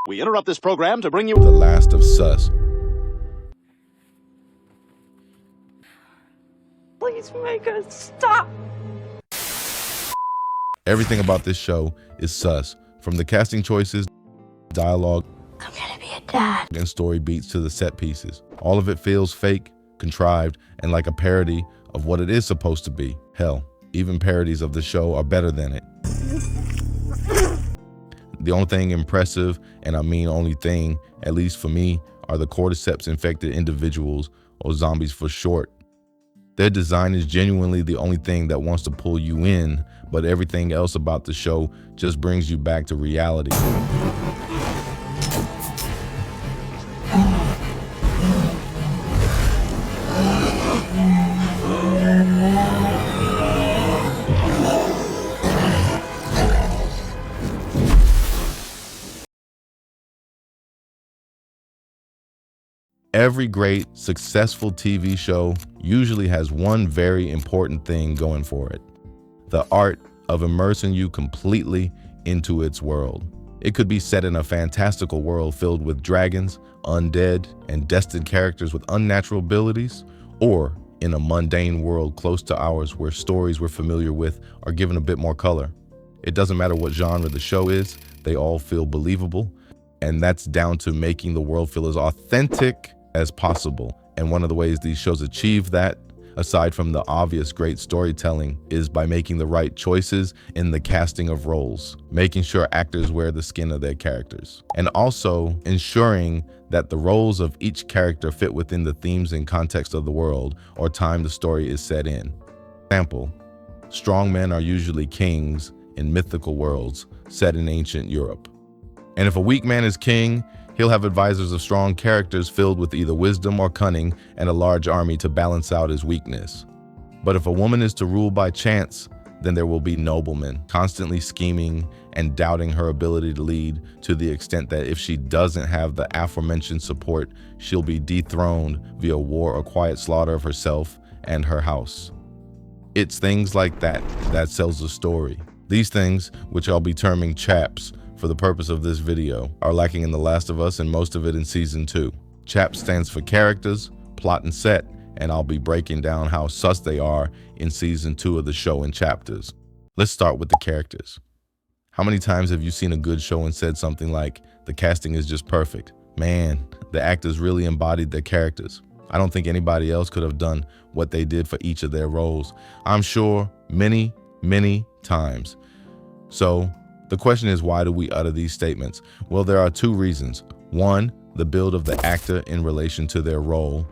We interrupt this program to bring you The Last of Sus. Please make us stop. Everything about this show is sus, from the casting choices, dialogue, I'm gonna be a dad. and story beats to the set pieces. All of it feels fake, contrived, and like a parody of what it is supposed to be. Hell, even parodies of the show are better than it. The only thing impressive, and I mean only thing, at least for me, are the cordyceps infected individuals, or zombies for short. Their design is genuinely the only thing that wants to pull you in, but everything else about the show just brings you back to reality. Every great, successful TV show usually has one very important thing going for it: the art of immersing you completely into its world. It could be set in a fantastical world filled with dragons, undead, and destined characters with unnatural abilities, or in a mundane world close to ours where stories we're familiar with are given a bit more color. It doesn't matter what genre the show is, they all feel believable, and that's down to making the world feel as authentic as possible. And one of the ways these shows achieve that, aside from the obvious great storytelling, is by making the right choices in the casting of roles, making sure actors wear the skin of their characters, and also ensuring that the roles of each character fit within the themes and context of the world or time the story is set in. Example, strong men are usually kings in mythical worlds set in ancient Europe. And if a weak man is king, he'll have advisors of strong characters filled with either wisdom or cunning and a large army to balance out his weakness. But if a woman is to rule by chance, then there will be noblemen constantly scheming and doubting her ability to lead, to the extent that if she doesn't have the aforementioned support, she'll be dethroned via war or quiet slaughter of herself and her house. It's things like that that sells the story. These things, which I'll be terming chaps for the purpose of this video, are lacking in The Last of Us and most of it in season 2. CHAP stands for characters, plot, and set, and I'll be breaking down how sus they are in season 2 of the show in chapters. Let's start with the characters. How many times have you seen a good show and said something like, the casting is just perfect? Man, the actors really embodied their characters. I don't think anybody else could have done what they did for each of their roles. I'm sure many, many times. So, the question is, why do we utter these statements? Well, there are two reasons. One, the build of the actor in relation to their role,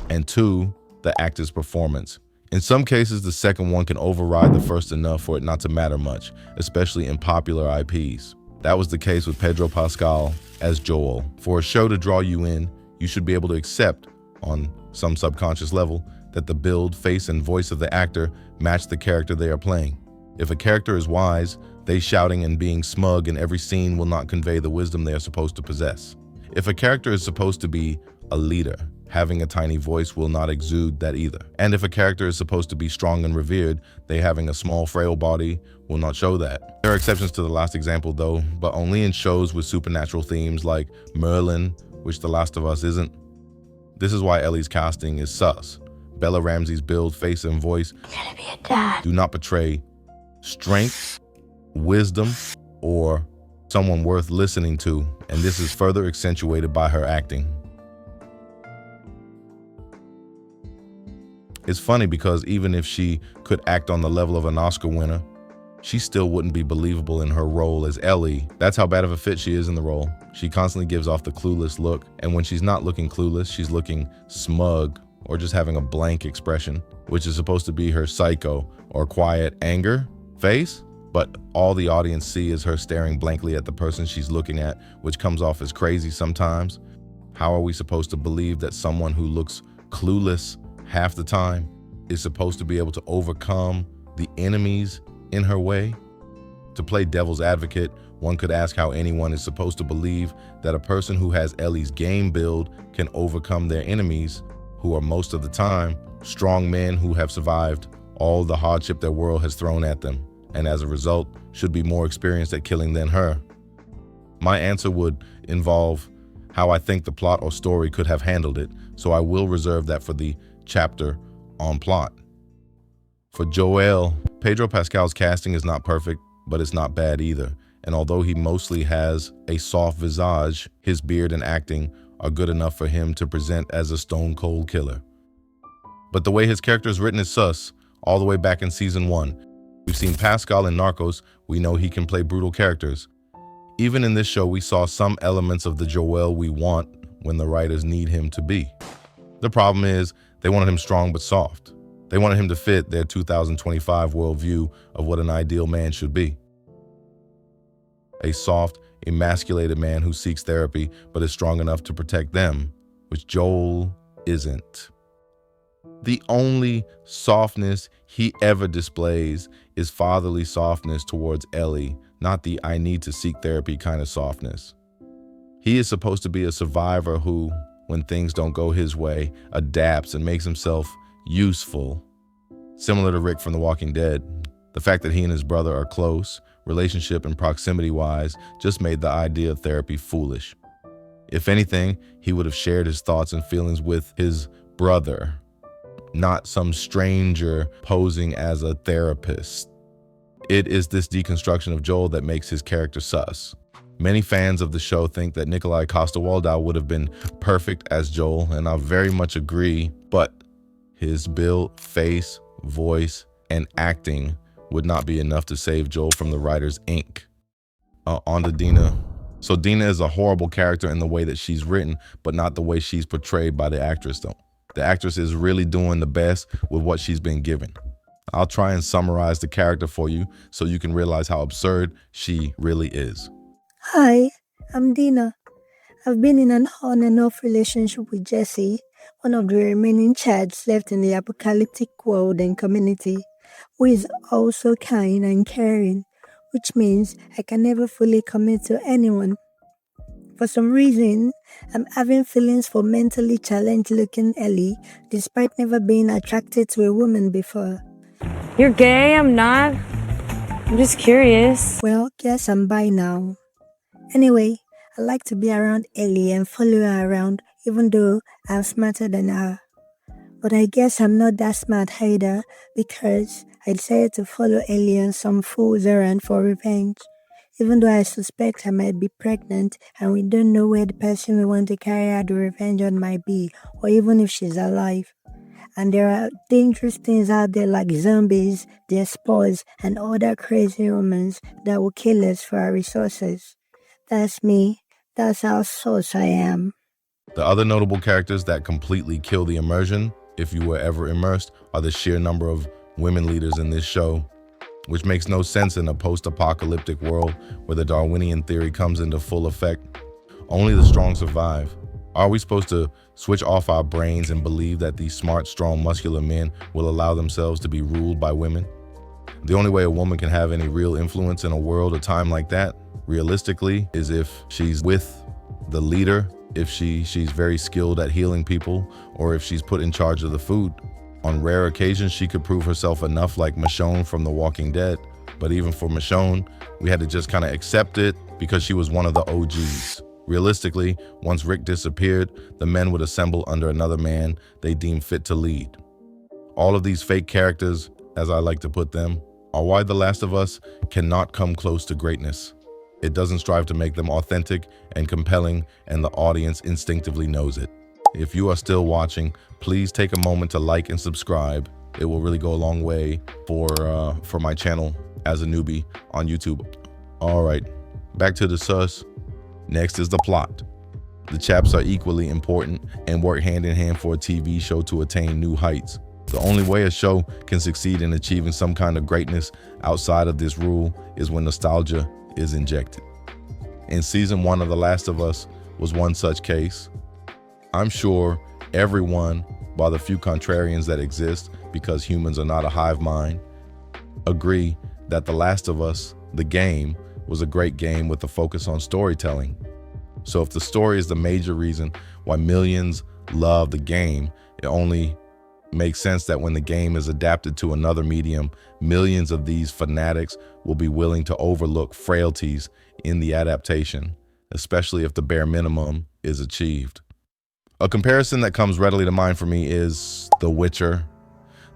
and two, the actor's performance. In some cases, the second one can override the first enough for it not to matter much, especially in popular IPs. That was the case with Pedro Pascal as Joel. For a show to draw you in, you should be able to accept, on some subconscious level, that the build, face, and voice of the actor match the character they are playing. If a character is wise, they shouting and being smug in every scene will not convey the wisdom they are supposed to possess. If a character is supposed to be a leader, having a tiny voice will not exude that either. And if a character is supposed to be strong and revered, they having a small, frail body will not show that. There are exceptions to the last example though, but only in shows with supernatural themes like Merlin, which The Last of Us isn't. This is why Ellie's casting is sus. Bella Ramsey's build, face, and voice I'm gonna be a dad. do not portray strength, wisdom, or someone worth listening to, and this is further accentuated by her acting. It's funny because even if she could act on the level of an Oscar winner, she still wouldn't be believable in her role as Ellie. That's how bad of a fit she is in the role. She constantly gives off the clueless look, and when she's not looking clueless, she's looking smug or just having a blank expression, which is supposed to be her psycho or quiet anger face. But all the audience see is her staring blankly at the person she's looking at, which comes off as crazy sometimes. How are we supposed to believe that someone who looks clueless half the time is supposed to be able to overcome the enemies in her way? To play devil's advocate, one could ask how anyone is supposed to believe that a person who has Ellie's game build can overcome their enemies, who are most of the time strong men who have survived all the hardship their world has thrown at them, and as a result, should be more experienced at killing than her. My answer would involve how I think the plot or story could have handled it, so I will reserve that for the chapter on plot. For Joel, Pedro Pascal's casting is not perfect, but it's not bad either. And although he mostly has a soft visage, his beard and acting are good enough for him to present as a stone-cold killer. But the way his character is written is sus, all the way back in season 1. We've seen Pascal in Narcos, we know he can play brutal characters. Even in this show, we saw some elements of the Joel we want when the writers need him to be. The problem is, they wanted him strong but soft. They wanted him to fit their 2025 worldview of what an ideal man should be. A soft, emasculated man who seeks therapy but is strong enough to protect them, which Joel isn't. The only softness he ever displays is fatherly softness towards Ellie, not the I need to seek therapy kind of softness. He is supposed to be a survivor who, when things don't go his way, adapts and makes himself useful. Similar to Rick from The Walking Dead, the fact that he and his brother are close, relationship and proximity-wise, just made the idea of therapy foolish. If anything, he would have shared his thoughts and feelings with his brother, not some stranger posing as a therapist. It is this deconstruction of Joel that makes his character sus. Many fans of the show think that Nikolai Coster-Waldau would have been perfect as Joel, and I very much agree, but his build, face, voice, and acting would not be enough to save Joel from the writer's ink. On to Dina. So Dina is a horrible character in the way that she's written, but not the way she's portrayed by the actress though. The actress is really doing the best with what she's been given. I'll try and summarize the character for you so you can realize how absurd she really is. Hi, I'm Dina. I've been in an on and off relationship with Jesse, one of the remaining chads left in the apocalyptic world and community, who is also kind and caring, which means I can never fully commit to anyone. For some reason, I'm having feelings for mentally challenged looking Ellie, despite never being attracted to a woman before. You're gay? I'm not. I'm just curious. Well, guess I'm bi now. Anyway, I like to be around Ellie and follow her around, even though I'm smarter than her. But I guess I'm not that smart either, because I decided to follow Ellie on some fool's errand for revenge. Even though I suspect I might be pregnant and we don't know where the person we want to carry out the revenge on might be, or even if she's alive. And there are dangerous things out there like zombies, their spores, and other crazy humans that will kill us for our resources. That's me. That's how sus I am. The other notable characters that completely kill the immersion, if you were ever immersed, are the sheer number of women leaders in this show, which makes no sense in a post-apocalyptic world where the Darwinian theory comes into full effect. Only the strong survive. Are we supposed to switch off our brains and believe that these smart, strong, muscular men will allow themselves to be ruled by women? The only way a woman can have any real influence in a world or time like that, realistically, is if she's with the leader, if she's very skilled at healing people, or if she's put in charge of the food. On rare occasions, she could prove herself enough like Michonne from The Walking Dead. But even for Michonne, we had to just kind of accept it because she was one of the OGs. Realistically, once Rick disappeared, the men would assemble under another man they deemed fit to lead. All of these fake characters, as I like to put them, are why The Last of Us cannot come close to greatness. It doesn't strive to make them authentic and compelling, and the audience instinctively knows it. If you are still watching, please take a moment to like and subscribe. It will really go a long way for my channel as a newbie on YouTube. All right, back to the sus. Next is the plot. The chaps are equally important and work hand in hand for a TV show to attain new heights. The only way a show can succeed in achieving some kind of greatness outside of this rule is when nostalgia is injected. In season 1 of The Last of Us was one such case. I'm sure everyone, bar the few contrarians that exist because humans are not a hive mind, agree that The Last of Us, the game, was a great game with a focus on storytelling. So if the story is the major reason why millions love the game, it only makes sense that when the game is adapted to another medium, millions of these fanatics will be willing to overlook frailties in the adaptation. especially if the bare minimum is achieved. A comparison that comes readily to mind for me is The Witcher.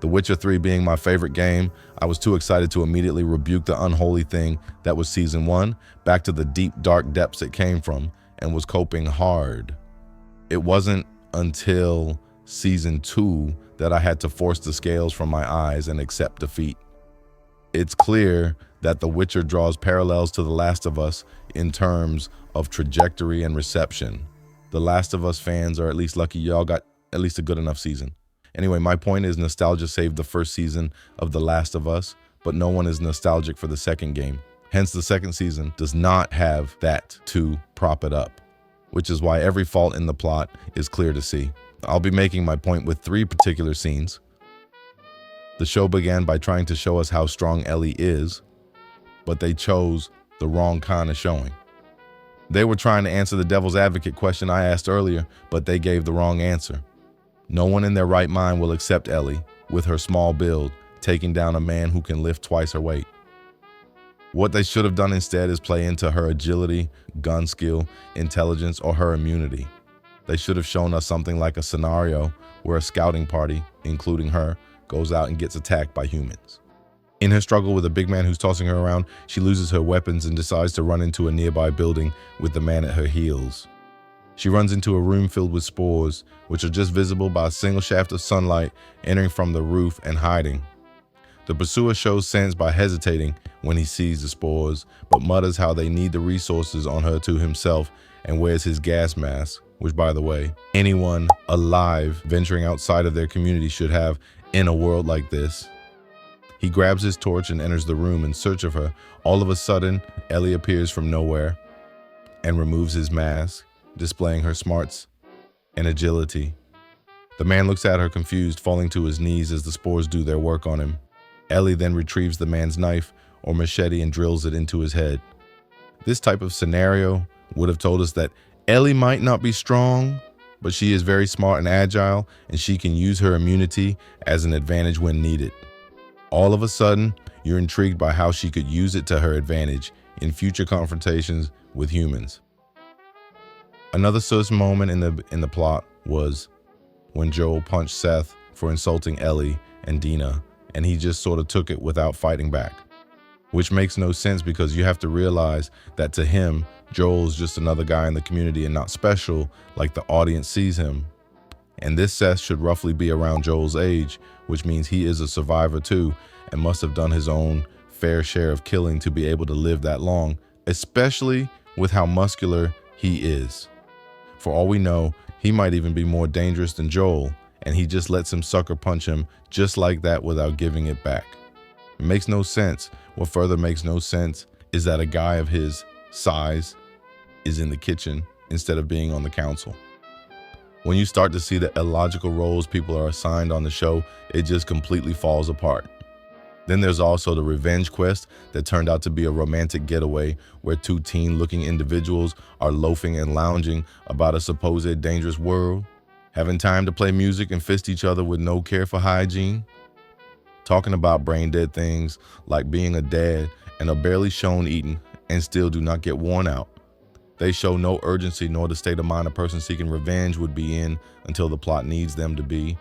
The Witcher 3 being my favorite game, I was too excited to immediately rebuke the unholy thing that was Season 1 back to the deep, dark depths it came from, and was coping hard. It wasn't until Season 2 that I had to force the scales from my eyes and accept defeat. It's clear that The Witcher draws parallels to The Last of Us in terms of trajectory and reception. The Last of Us fans are at least lucky y'all got at least a good enough season. Anyway, my point is nostalgia saved the first season of The Last of Us, but no one is nostalgic for the second game. Hence, the second season does not have that to prop it up, which is why every fault in the plot is clear to see. I'll be making my point with 3 particular scenes. The show began by trying to show us how strong Ellie is, but they chose the wrong kind of showing. They were trying to answer the devil's advocate question I asked earlier, but they gave the wrong answer. No one in their right mind will accept Ellie, with her small build, taking down a man who can lift twice her weight. What they should have done instead is play into her agility, gun skill, intelligence, or her immunity. They should have shown us something like a scenario where a scouting party, including her, goes out and gets attacked by humans. In her struggle with a big man who's tossing her around, she loses her weapons and decides to run into a nearby building with the man at her heels. She runs into a room filled with spores, which are just visible by a single shaft of sunlight entering from the roof and hiding. The pursuer shows sense by hesitating when he sees the spores, but mutters how they need the resources on her to himself and wears his gas mask, which, by the way, anyone alive venturing outside of their community should have in a world like this. He grabs his torch and enters the room in search of her. All of a sudden, Ellie appears from nowhere and removes his mask, displaying her smarts and agility. The man looks at her confused, falling to his knees as the spores do their work on him. Ellie then retrieves the man's knife or machete and drills it into his head. This type of scenario would have told us that Ellie might not be strong, but she is very smart and agile, and she can use her immunity as an advantage when needed. All of a sudden, you're intrigued by how she could use it to her advantage in future confrontations with humans. Another sus moment in the plot was when Joel punched Seth for insulting Ellie and Dina, and he just sort of took it without fighting back, which makes no sense because you have to realize that to him, Joel's just another guy in the community and not special like the audience sees him. And this Seth should roughly be around Joel's age, which means he is a survivor too and must have done his own fair share of killing to be able to live that long, especially with how muscular he is. For all we know, he might even be more dangerous than Joel, and he just lets him sucker punch him just like that without giving it back. It makes no sense. What further makes no sense is that a guy of his size is in the kitchen instead of being on the council. When you start to see the illogical roles people are assigned on the show, it just completely falls apart. Then there's also the revenge quest that turned out to be a romantic getaway where 2 teen-looking individuals are loafing and lounging about a supposed dangerous world, having time to play music and fist each other with no care for hygiene, talking about brain-dead things like being a dad and are barely shown eating and still do not get worn out. They show no urgency nor the state of mind a person seeking revenge would be in until the plot needs them to be.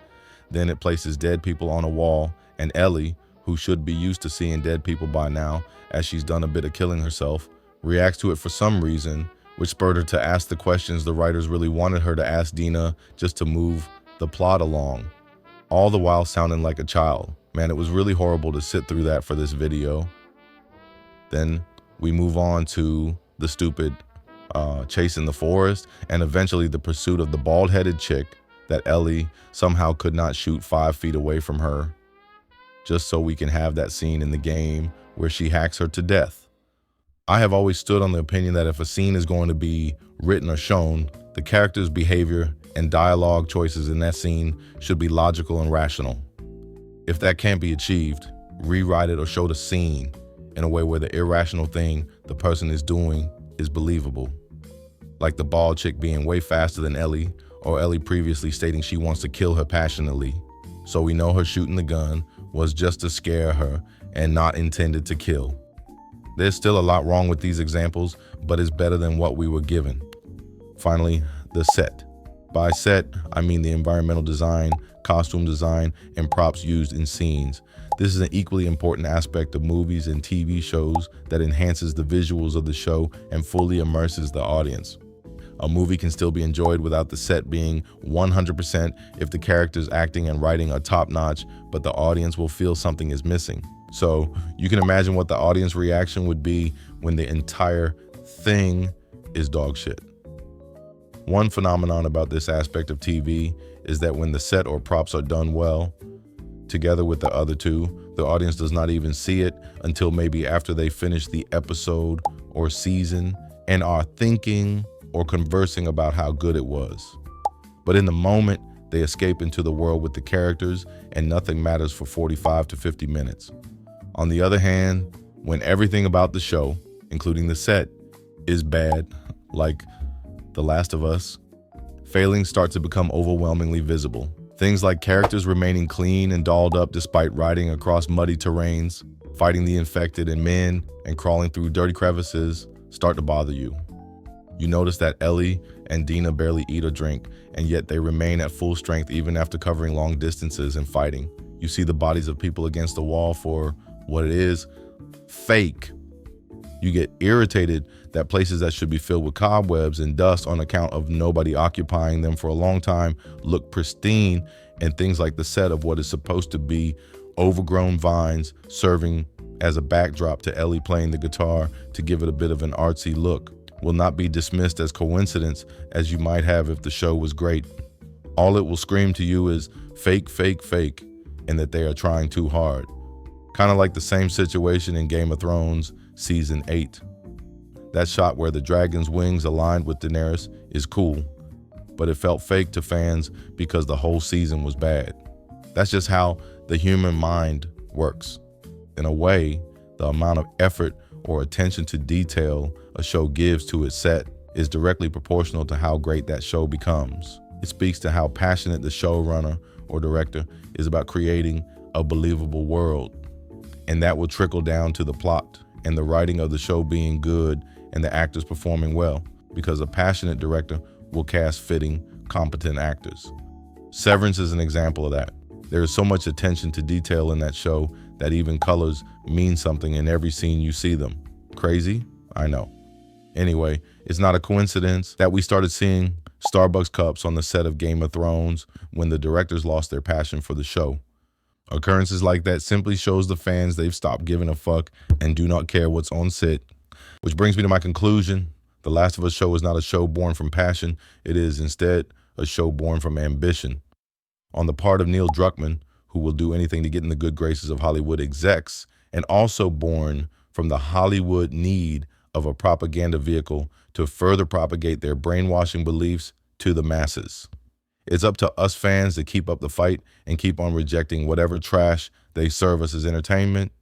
Then it places dead people on a wall, and Ellie, who should be used to seeing dead people by now, as she's done a bit of killing herself, reacts to it for some reason, which spurred her to ask the questions the writers really wanted her to ask Dina just to move the plot along, all the while sounding like a child. Man, it was really horrible to sit through that for this video. Then we move on to the stupid chase in the forest, and eventually the pursuit of the bald-headed chick that Ellie somehow could not shoot 5 feet away from her, just so we can have that scene in the game where she hacks her to death. I have always stood on the opinion that if a scene is going to be written or shown, the character's behavior and dialogue choices in that scene should be logical and rational. If that can't be achieved, rewrite it or show the scene in a way where the irrational thing the person is doing is believable. Like the bald chick being way faster than Ellie, or Ellie previously stating she wants to kill her passionately, so we know her shooting the gun was just to scare her and not intended to kill. There's still a lot wrong with these examples, but it's better than what we were given. Finally, the set. By set, I mean the environmental design, costume design, and props used in scenes. This is an equally important aspect of movies and TV shows that enhances the visuals of the show and fully immerses the audience. A movie can still be enjoyed without the set being 100% if the characters acting and writing are top-notch, but the audience will feel something is missing. So you can imagine what the audience reaction would be when the entire thing is dog shit. One phenomenon about this aspect of TV is that when the set or props are done well, together with the other two, the audience does not even see it until maybe after they finish the episode or season and are thinking or conversing about how good it was. But in the moment, they escape into the world with the characters and nothing matters for 45 to 50 minutes. On the other hand, when everything about the show, including the set, is bad, like The Last of Us, failings start to become overwhelmingly visible. Things like characters remaining clean and dolled up despite riding across muddy terrains, fighting the infected and men, and crawling through dirty crevices start to bother you. You notice that Ellie and Dina barely eat or drink, and yet they remain at full strength even after covering long distances and fighting. You see the bodies of people against the wall for what it is, fake. You get irritated that places that should be filled with cobwebs and dust on account of nobody occupying them for a long time look pristine, and things like the set of what is supposed to be overgrown vines serving as a backdrop to Ellie playing the guitar to give it a bit of an artsy look will not be dismissed as coincidence as you might have if the show was great. All it will scream to you is fake, fake, fake, and that they are trying too hard. Kind of like the same situation in Game of Thrones Season 8. That shot where the dragon's wings aligned with Daenerys is cool, but it felt fake to fans because the whole season was bad. That's just how the human mind works. In a way, the amount of effort or attention to detail a show gives to its set is directly proportional to how great that show becomes. It speaks to how passionate the showrunner or director is about creating a believable world, and that will trickle down to the plot and the writing of the show being good and the actors performing well, because a passionate director will cast fitting, competent actors. Severance is an example of that. There is so much attention to detail in that show that even colors mean something in every scene you see them. Crazy? I know. Anyway, it's not a coincidence that we started seeing Starbucks cups on the set of Game of Thrones when the directors lost their passion for the show. Occurrences like that simply shows the fans they've stopped giving a fuck and do not care what's on set. Which brings me to my conclusion. The Last of Us show is not a show born from passion. It is instead a show born from ambition. On the part of Neil Druckmann, who will do anything to get in the good graces of Hollywood execs, and also born from the Hollywood need of a propaganda vehicle to further propagate their brainwashing beliefs to the masses. It's up to us fans to keep up the fight and keep on rejecting whatever trash they serve us as entertainment.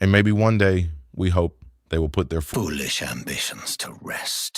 And maybe one day, we hope, they will put their foolish ambitions to rest.